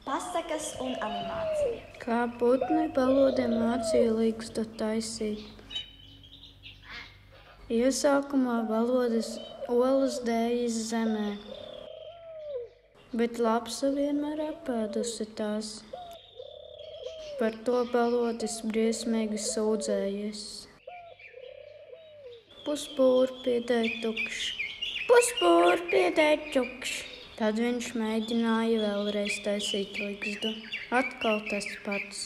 Pasakas un animācija. Kā putni balodē mācīja ligzdu taisīt. Iesākumā balodes olas dējas zemē, bet lapsa vienmēr apēdusi tās. Par to balodis briesmīgi sūdzējies. Puspūri piedēja tukšs, puspūri piedēja tukšs. Tad viņš mēģināja vēlreiz taisīt ligzdu. Atkal tas pats.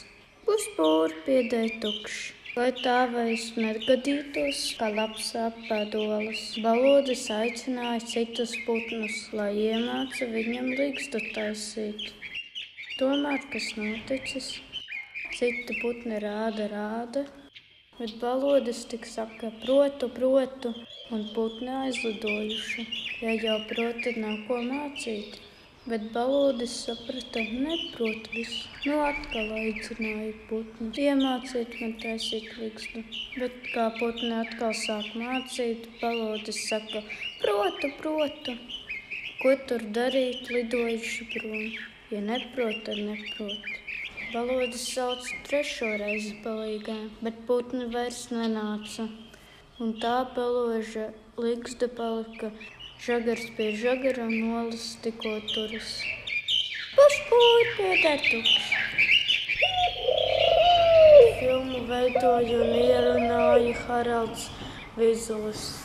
Puspūri piedēja tukšs. Lai tā vairs negadītos, kā lapsa apēd olas, balodis aicināja citus putnus, lai iemāca viņam ligzdu taisīt. Tomēr kas noticis? Citi putni rāda, bet balodis tik saka protu, un putni aizlidojuši. Ja jau proti nav ko mācīt, bet balodis saprata, neprot visu. Atkal aicināja putni, iemāciet man taisīt ligzdu. Bet kā putni atkal sāk mācīt, balodis saka protu. Ko tur darīt, lidojuši prom? Ja neprot, tad neprot. Balodis sauc trešo reizi palīgā, bet putni vairs nenāca. Un tā baloža ligzda palika žagars pie žagara un olas tikko turas. Puspūri piedēja tukšs. Filmu veidoja un ierunāja Haralds Vizulis.